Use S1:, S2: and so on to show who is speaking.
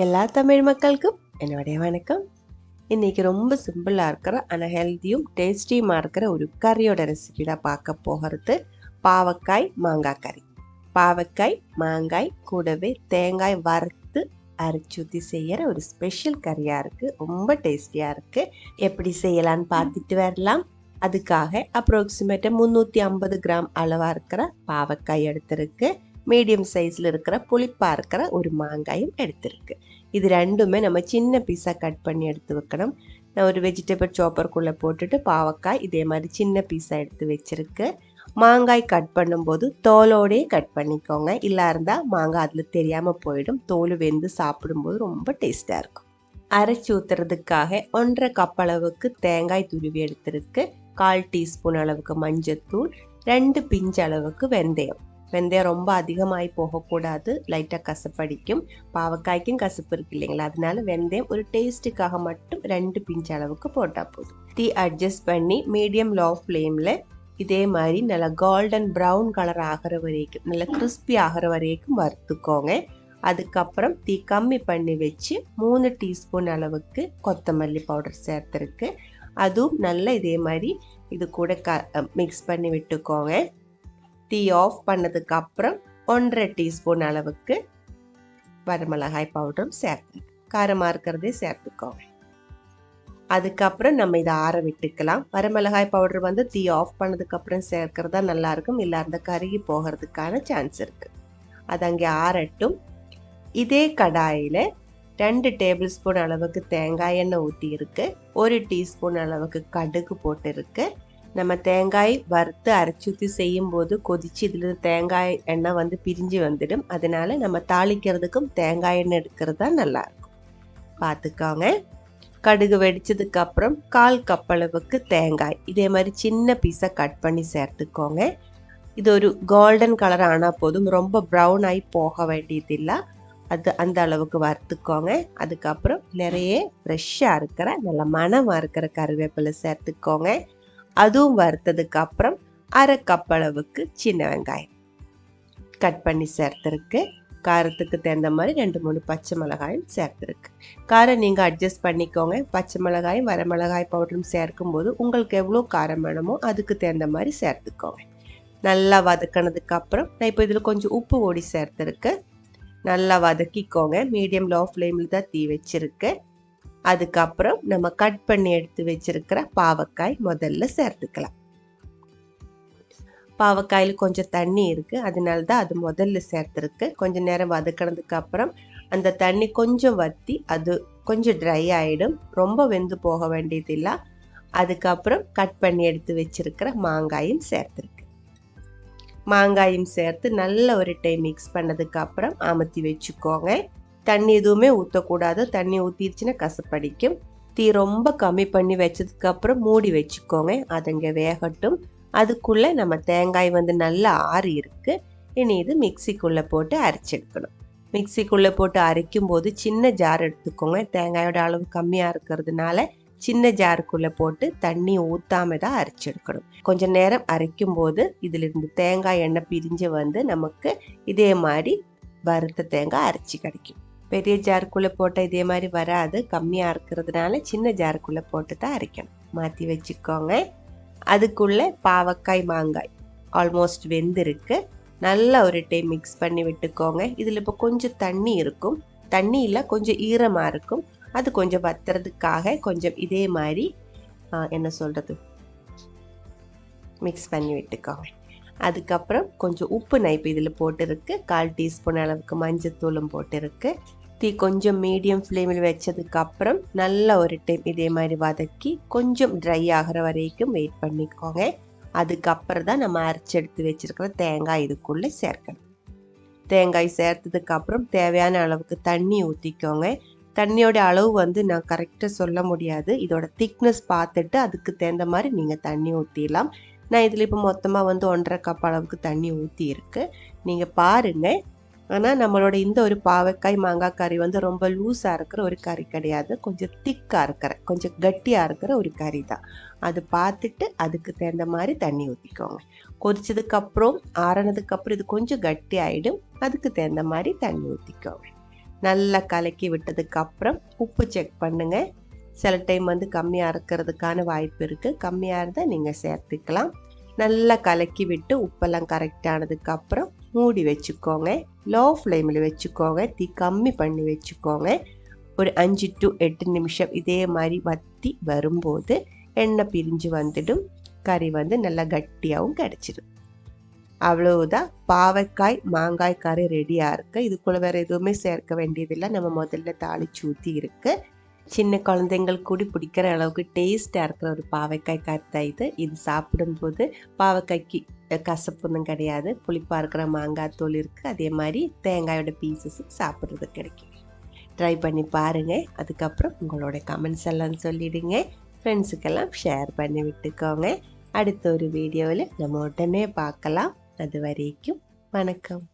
S1: எல்லா தமிழ் மக்களுக்கும் என்னுடைய வணக்கம். இன்றைக்கி ரொம்ப சிம்பிளாக இருக்கிற ஆனால் ஹெல்த்தியும் டேஸ்டியுமாக இருக்கிற ஒரு கறியோட ரெசிபி தான் பார்க்க போகிறது. பாவக்காய் மாங்காய் கறி. பாவக்காய் மாங்காய் கூடவே தேங்காய் வறுத்து அரைச்சூற்றி செய்கிற ஒரு ஸ்பெஷல் கறியாக இருக்குது. ரொம்ப டேஸ்டியாக இருக்குது. எப்படி செய்யலான்னு பார்த்துட்டு வரலாம். அதுக்காக அப்ராக்சிமேட்டாக 350 கிராம் அளவாக இருக்கிற பாவக்காய் எடுத்திருக்கு. மீடியம் சைஸில் இருக்கிற புளிப்பாக இருக்கிற ஒரு மாங்காயும் எடுத்துருக்கு. இது ரெண்டுமே நம்ம சின்ன பீஸாக கட் பண்ணி எடுத்து வைக்கணும். நான் ஒரு வெஜிடபிள் சாப்பருக்குள்ளே போட்டுட்டு பாவக்காய் இதே மாதிரி சின்ன பீஸாக எடுத்து வச்சுருக்கு. மாங்காய் கட் பண்ணும்போது தோலோடே கட் பண்ணிக்கோங்க. இல்லை இருந்தால் மாங்காய் அதில் தெரியாமல் போயிடும். தோல் வெந்து சாப்பிடும்போது ரொம்ப டேஸ்ட்டாக இருக்கும். அரைச்சி ஊற்றுறதுக்காக 1.5 கப் அளவுக்கு தேங்காய் துருவி எடுத்துருக்கு. 1/4 டீஸ்பூன் அளவுக்கு மஞ்சத்தூள், 2 பிஞ்சு அளவுக்கு வெந்தயம். வெந்தயம் ரொம்ப அதிகமாகி போகக்கூடாது, லைட்டாக கசப்படிக்கும். பாவக்காய்க்கும் கசப்பு இருக்கு இல்லைங்களா, அதனால வெந்தயம் ஒரு டேஸ்ட்டுக்காக மட்டும் 2 பிஞ்சு அளவுக்கு போட்டால் போதும். தீ அட்ஜஸ்ட் பண்ணி மீடியம் லோ ஃப்ளேமில் இதே மாதிரி நல்லா கோல்டன் ப்ரௌன் கலர் ஆகிற வரைக்கும், நல்லா கிறிஸ்பி ஆகிற வரைக்கும் வறுத்துக்கோங்க. அதுக்கப்புறம் தீ கம்மி பண்ணி வச்சு 3 டீஸ்பூன் அளவுக்கு கொத்தமல்லி பவுடர் சேர்த்துருக்கு. அதுவும் நல்லா இதே மாதிரி இது கூட மிக்ஸ் பண்ணி விட்டுக்கோங்க. தீ ஆஃப் பண்ணதுக்கு அப்புறம் 1.5 டீஸ்பூன் அளவுக்கு வரமிளகாய் பவுடரும் சேர்த்து காரமாக இருக்கிறதே சேர்த்துக்கோங்க. அதுக்கப்புறம் நம்ம இதை ஆற விட்டுக்கலாம். வரமிளகாய் பவுடர் வந்து தீ ஆஃப் பண்ணதுக்கப்புறம் சேர்க்கறதா நல்லாயிருக்கும், இல்லை அந்த கருகி போகிறதுக்கான சான்ஸ் இருக்குது. அது அங்கே ஆறட்டும். இதே கடாயில் 2 டேபிள் ஸ்பூன் அளவுக்கு தேங்காய் எண்ணெய் ஊற்றி இருக்கு. 1 டீஸ்பூன் அளவுக்கு கடுகு போட்டிருக்கு. நம்ம தேங்காய் வறுத்து அரைச்சி ஊற்றி செய்யும்போது கொதிச்சு இதில் தேங்காய் எண்ணெய் வந்து பிரிஞ்சு வந்துடும். அதனால நம்ம தாளிக்கிறதுக்கும் தேங்காய் எண்ணெய் எடுக்கிறது தான் நல்லாயிருக்கும். பார்த்துக்கோங்க. கடுகு வெடிச்சதுக்கு அப்புறம் 1/4 கப் அளவுக்கு தேங்காய் இதே மாதிரி சின்ன பீஸாக கட் பண்ணி சேர்த்துக்கோங்க. இது ஒரு கோல்டன் கலர் ஆனால் போதும், ரொம்ப ப்ரௌன் ஆகி போக வேண்டியதில்லை. அந்த அளவுக்கு வறுத்துக்கோங்க. அதுக்கப்புறம் நிறைய ஃப்ரெஷ்ஷாக இருக்கிற நல்ல மணமாக இருக்கிற கருவேப்பிலை சேர்த்துக்கோங்க. அதுவும் வறுத்ததுக்கு அப்புறம் 1/2 கப் அளவுக்கு சின்ன வெங்காயம் கட் பண்ணி சேர்த்துருக்கு. காரத்துக்கு தகுந்த மாதிரி 2-3 பச்சை மிளகாயும் சேர்த்துருக்கு. காரம் நீங்கள் அட்ஜஸ்ட் பண்ணிக்கோங்க. பச்சை மிளகாயும் வரமிளகாய் பவுடரும் சேர்க்கும்போது உங்களுக்கு எவ்வளோ காரம் வேணுமோ அதுக்கு தகுந்த மாதிரி சேர்த்துக்கோங்க. நல்லா வதக்கினதுக்கு அப்புறம் நான் இப்போ இதில் கொஞ்சம் உப்பு ஓடி சேர்த்துருக்கு. நல்லா வதக்கிக்கோங்க. மீடியம் லோ ஃப்ளேமில் தான் தீ வச்சிருக்கு. அதுக்கப்புறம் நம்ம கட் பண்ணி எடுத்து வச்சிருக்கிற பாவக்காய் முதல்ல சேர்த்துக்கலாம். பாவக்காயில் கொஞ்சம் தண்ணி இருக்கு, அதனால தான் அது முதல்ல சேர்த்துருக்கு. கொஞ்சம் நேரம் வதக்கினதுக்கு அப்புறம் அந்த தண்ணி கொஞ்சம் வற்றி அது கொஞ்சம் ட்ரை ஆகிடும். ரொம்ப வெந்து போக வேண்டியதில்லை. அதுக்கப்புறம் கட் பண்ணி எடுத்து வச்சிருக்கிற மாங்காயும் சேர்த்துருக்கு. மாங்காயும் சேர்த்து நல்ல ஒரு டைம் மிக்ஸ் பண்ணதுக்கு அப்புறம் அமர்த்தி வச்சுக்கோங்க. தண்ணி எதுவுமே ஊற்றக்கூடாது, தண்ணி ஊற்றிடுச்சுன்னா கசப்படிக்கும். தீ ரொம்ப கம்மி பண்ணி வச்சதுக்கப்புறம் மூடி வச்சுக்கோங்க. அதுங்க வேகட்டும். அதுக்குள்ளே நம்ம தேங்காய் வந்து நல்லா ஆறி இருக்கு. இனி இது மிக்சிக்குள்ளே போட்டு அரைச்செடுக்கணும். மிக்சிக்குள்ளே போட்டு அரைக்கும் போது சின்ன ஜார் எடுத்துக்கோங்க. தேங்காயோட அளவு கம்மியாக இருக்கிறதுனால சின்ன ஜாருக்குள்ளே போட்டு தண்ணி ஊற்றாம தான் அரைச்செடுக்கணும். கொஞ்சம் நேரம் அரைக்கும் போது இதிலிருந்து தேங்காய் எண்ணெய் பிரிஞ்சு வந்து நமக்கு இதே மாதிரி வறுத்த தேங்காய் அரைச்சி கிடைக்கும். பெரிய ஜாருக்குள்ளே போட்டால் இதே மாதிரி வராது, கம்மியாக இருக்கிறதுனால சின்ன ஜாருக்குள்ளே போட்டு தான் அரைக்கணும். மாற்றி வச்சுக்கோங்க. அதுக்குள்ளே பாவக்காய் மாங்காய் ஆல்மோஸ்ட் வெந்திருக்கு. நல்லா ஒரு டைம் மிக்ஸ் பண்ணி விட்டுக்கோங்க. இதில் இப்போ கொஞ்சம் தண்ணி இருக்கும், தண்ணி இல்லை கொஞ்சம் ஈரமாக இருக்கும். அது கொஞ்சம் வத்துறதுக்காக கொஞ்சம் இதே மாதிரி என்ன சொல்கிறது மிக்ஸ் பண்ணி விட்டுக்கோங்க. அதுக்கப்புறம் கொஞ்சம் உப்பு நான் இப்போ இதில் போட்டிருக்கு. 1/4 டீஸ்பூன் அளவுக்கு மஞ்சத்தூளும் போட்டிருக்கு. தீ கொஞ்சம் மீடியம் ஃப்ளேமில் வச்சதுக்கப்புறம் நல்ல ஒரு டைம் இதே மாதிரி வதக்கி கொஞ்சம் ட்ரை ஆகிற வரைக்கும் வெயிட் பண்ணிக்கோங்க. அதுக்கப்புறம் தான் நம்ம அரைச்சி எடுத்து வச்சுருக்கிற தேங்காய் இதுக்குள்ளே சேர்க்கணும். தேங்காய் சேர்த்ததுக்கப்புறம் தேவையான அளவுக்கு தண்ணி ஊற்றிக்கோங்க. தண்ணியோட அளவு வந்து நான் கரெக்டாக சொல்ல முடியாது, இதோட திக்னஸ் பார்த்துட்டு அதுக்கு தகுந்த மாதிரி நீங்கள் தண்ணி ஊற்றிடலாம். நான் இதில் இப்போ மொத்தமாக வந்து 1.5 கப் அளவுக்கு தண்ணி ஊற்றி இருக்கு, நீங்கள் பாருங்கள். ஆனால் நம்மளோட இந்த ஒரு பாவக்காய் மாங்காய் கறி வந்து ரொம்ப லூஸாக இருக்கிற ஒரு கறி கிடையாது, கொஞ்சம் திக்காக இருக்கிற கொஞ்சம் கட்டியாக இருக்கிற ஒரு கறி தான். அது பார்த்துட்டு அதுக்கு தகுந்த மாதிரி தண்ணி ஊற்றிக்கோங்க. கொதிச்சதுக்கப்புறம் ஆறினதுக்கப்புறம் இது கொஞ்சம் கட்டி ஆகிடும், அதுக்கு தகுந்த மாதிரி தண்ணி ஊற்றிக்கோங்க. நல்லா கலக்கி விட்டதுக்கப்புறம் உப்பு செக் பண்ணுங்கள். சில டைம் வந்து கம்மியாக இருக்கிறதுக்கான வாய்ப்பு இருக்குது. கம்மியாக இருந்தால் நீங்கள் சேர்த்துக்கலாம். நல்லா கலக்கி விட்டு உப்பெல்லாம் கரெக்டானதுக்கப்புறம் மூடி வச்சுக்கோங்க. லோ ஃப்ளேமில் வச்சுக்கோங்க. தீ கம்மி பண்ணி வச்சுக்கோங்க. ஒரு 5 to 8 நிமிஷம் இதே மாதிரி வற்றி வரும்போது எண்ணெய் பிரிஞ்சு வந்துடும். கறி வந்து நல்லா கட்டியாகவும் கிடச்சிடும். அவ்வளவுதான், பாவக்காய் மாங்காய் கறி ரெடியாக இருக்குது. இதுக்குள்ளே வேறு எதுவுமே சேர்க்க வேண்டியதில்லை. நம்ம முதல்ல தாளிச்சு ஊற்றி இருக்கு. சின்ன குழந்தைங்கள் கூடி பிடிக்கிற அளவுக்கு டேஸ்ட்டாக இருக்கிற ஒரு பாவக்காய் கறி தான் இது. இது சாப்பிடும்போது பாவக்காய்க்கு கசப்புன்னு கிடையாது. புளிப்பாக இருக்கிற மாங்காய் தோல் இருக்குது. அதே மாதிரி தேங்காயோட பீசஸ் சாப்பிட்றது கிடைக்கும். ட்ரை பண்ணி பாருங்கள். அதுக்கப்புறம் உங்களோட கமெண்ட்ஸ் எல்லாம் சொல்லிடுங்க. ஃப்ரெண்ட்ஸுக்கெல்லாம் ஷேர் பண்ணி விட்டுக்கோங்க. அடுத்த ஒரு வீடியோவில் நம்ம உடனே பார்க்கலாம். அது வரைக்கும் வணக்கம்.